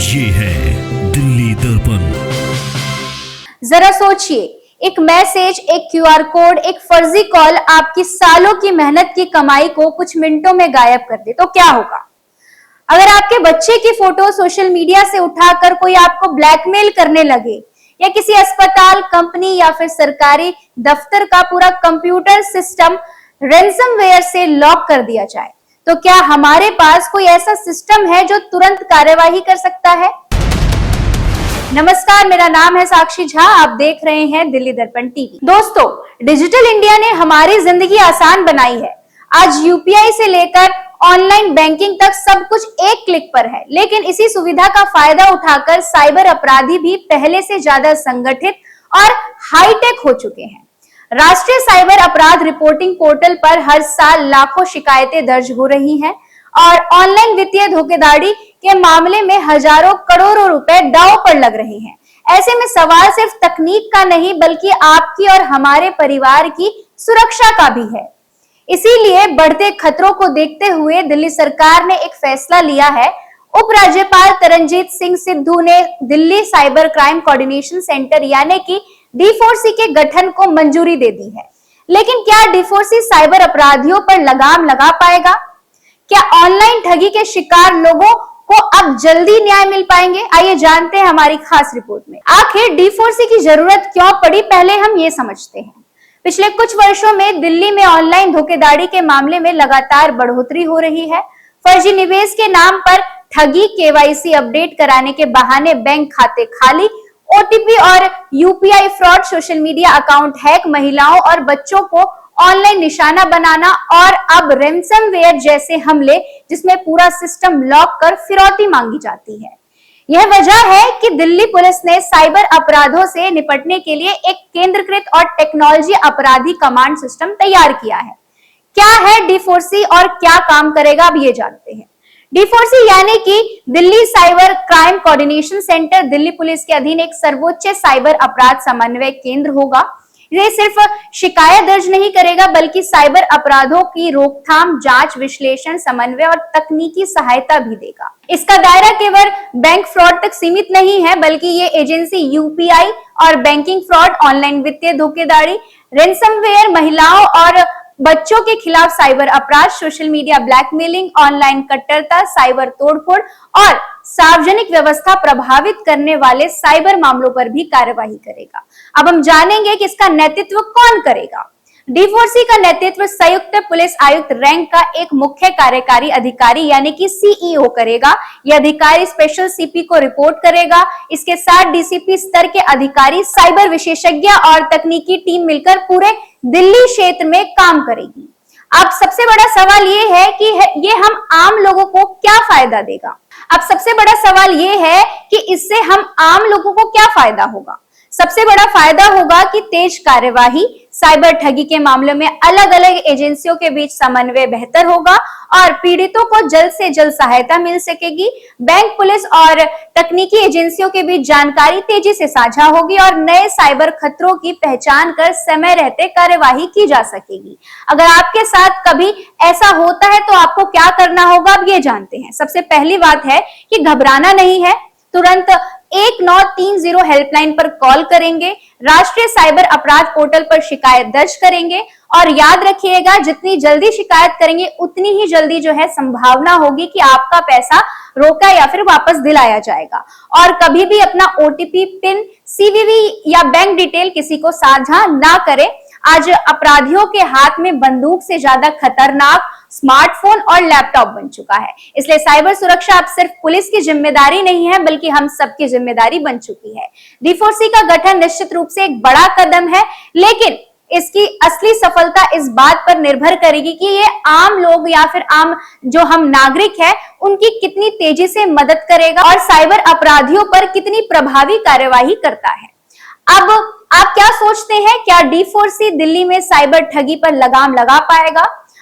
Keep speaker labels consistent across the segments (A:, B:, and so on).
A: ये है दिल्ली दर्पण।
B: जरा सोचिए, एक मैसेज, एक क्यूआर कोड, एक फर्जी कॉल आपकी सालों की मेहनत की कमाई को कुछ मिनटों में गायब कर दे तो क्या होगा? अगर आपके बच्चे की फोटो सोशल मीडिया से उठाकर कोई आपको ब्लैकमेल करने लगे, या किसी अस्पताल, कंपनी या फिर सरकारी दफ्तर का पूरा कंप्यूटर सिस्टम रैंसमवेयर से लॉक कर दिया जाए, तो क्या हमारे पास कोई ऐसा सिस्टम है जो तुरंत कार्यवाही कर सकता है? नमस्कार, मेरा नाम है साक्षी झा। आप देख रहे हैं दिल्ली दर्पण टीवी। दोस्तों, डिजिटल इंडिया ने हमारी जिंदगी आसान बनाई है। आज यूपीआई से लेकर ऑनलाइन बैंकिंग तक सब कुछ एक क्लिक पर है, लेकिन इसी सुविधा का फायदा उठाकर साइबर अपराधी भी पहले से ज्यादा संगठित और हाईटेक हो चुके हैं। राष्ट्रीय साइबर अपराध रिपोर्टिंग पोर्टल पर हर साल लाखों शिकायतें दर्ज हो रही हैं और ऑनलाइन वित्तीय धोखाधड़ी के मामले में हजारों करोड़ों रुपए दांव पर लग रहे हैं। ऐसे में सवाल सिर्फ तकनीक का नहीं, बल्कि आपकी और हमारे परिवार की सुरक्षा का भी है। इसीलिए बढ़ते खतरों को देखते हुए दिल्ली सरकार ने एक फैसला लिया है। उपराज्यपाल तरनजीत सिंह सिद्धू ने Delhi cyber crime coordination centre यानी कि D4C के गठन को मंजूरी दे दी है। लेकिन क्या D4C साइबर अपराधियों पर लगाम लगा पाएगा? क्या ऑनलाइन ठगी के शिकार लोगों को अब जल्दी न्याय मिल पाएंगे? आइए जानते हैं हमारी खास रिपोर्ट में। आखिर D4C की जरूरत क्यों पड़ी, पहले हम ये समझते हैं। पिछले कुछ वर्षों में दिल्ली में ऑनलाइन धोखाधड़ी के मामले में लगातार बढ़ोतरी हो रही है। फर्जी निवेश के नाम पर ठगी, KYC अपडेट कराने के बहाने बैंक खाते खाली, OTP और UPI fraud, social media account hack, महिलाओं और बच्चों को ऑनलाइन निशाना बनाना और अब रैंसमवेयर जैसे हमले जिसमें पूरा सिस्टम लॉक कर फिरौती मांगी जाती है। यह वजह है कि दिल्ली पुलिस ने साइबर अपराधों से निपटने के लिए एक केंद्रीकृत और टेक्नोलॉजी अपराधी कमांड सिस्टम तैयार किया है। क्या है D4C और क्या काम करेगा, अब ये जानते हैं। D4C यानी कि Delhi cyber crime coordination centre Delhi police के अधीन एक सर्वोच्च साइबर अपराध समन्वय केंद्र होगा। ये सिर्फ शिकायत दर्ज नहीं करेगा, बल्कि साइबर अपराधों की रोकथाम, जांच, विश्लेषण, समन्वय और तकनीकी सहायता भी देगा। इसका दायरा केवल बैंक फ्रॉड तक सीमित नहीं है, बल्कि ये एजेंसी UPI और बैंकिंग फ्रॉड, ऑनलाइन वित्तीय धोखाधड़ी, रैंसमवेयर, महिलाओं और बच्चों के खिलाफ साइबर अपराध, सोशल मीडिया ब्लैकमेलिंग, ऑनलाइन कट्टरता, साइबर तोड़फोड़ और सार्वजनिक व्यवस्था प्रभावित करने वाले साइबर मामलों पर भी कार्यवाही करेगा। अब हम जानेंगे कि इसका नेतृत्व कौन करेगा। D4C का नेतृत्व संयुक्त पुलिस आयुक्त रैंक का एक मुख्य कार्यकारी अधिकारी यानी कि CEO करेगा। यह अधिकारी स्पेशल CP को रिपोर्ट करेगा। इसके साथ DCP स्तर के अधिकारी, साइबर विशेषज्ञ और तकनीकी टीम मिलकर पूरे दिल्ली क्षेत्र में काम करेगी। अब सबसे बड़ा सवाल ये है कि ये हम आम लोगों को क्या फायदा देगा। अब सबसे बड़ा सवाल ये है कि इससे हम आम लोगों को क्या फायदा होगा। सबसे बड़ा फायदा होगा कि तेज कार्यवाही, साइबर ठगी के मामले में अलग अलग एजेंसियों के बीच समन्वय बेहतर होगा और पीड़ितों को जल्द से जल्द सहायता मिल सकेगी। बैंक, पुलिस और तकनीकी एजेंसियों के बीच जानकारी तेजी से साझा होगी और नए साइबर खतरों की पहचान कर समय रहते कार्यवाही की जा सकेगी। अगर आपके साथ कभी ऐसा होता है तो आपको क्या करना होगा, अब ये जानते हैं। सबसे पहली बात है कि घबराना नहीं है, तुरंत 1930 हेल्पलाइन पर कॉल करेंगे, राष्ट्रीय साइबर अपराध पोर्टल पर शिकायत दर्ज करेंगे और याद रखिएगा, जितनी जल्दी शिकायत करेंगे उतनी ही जल्दी जो है संभावना होगी कि आपका पैसा रोका या फिर वापस दिलाया जाएगा। और कभी भी अपना OTP, पिन, CVV या बैंक डिटेल किसी को साझा ना करें। आज अपराधियों के हाथ में बंदूक से ज्यादा खतरनाक स्मार्टफोन और लैपटॉप बन चुका है। इसलिए साइबर सुरक्षा अब सिर्फ पुलिस की जिम्मेदारी नहीं है, बल्कि हम सबकी जिम्मेदारी बन चुकी है। D4C का गठन निश्चित रूप से एक बड़ा कदम है, लेकिन इसकी असली सफलता इस बात पर निर्भर करेगी कि ये आम लोग या फिर आम जो हम नागरिक हैं उनकी कितनी तेजी से मदद करेगा और साइबर अपराधियों पर कितनी प्रभावी कार्यवाही करता है। अब आप क्या सोचते हैं, क्या D4C दिल्ली में साइबर ठगी पर लगाम लगा पाएगा?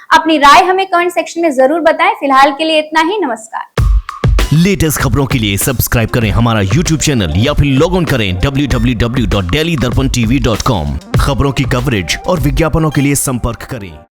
B: अपनी राय हमें कमेंट सेक्शन में जरूर बताएं। फिलहाल के लिए इतना ही, नमस्कार।
A: लेटेस्ट खबरों के लिए सब्सक्राइब करें हमारा YouTube चैनल या फिर लॉग ऑन करें www.delhidarpantv.com। खबरों की कवरेज और विज्ञापनों के लिए संपर्क करें।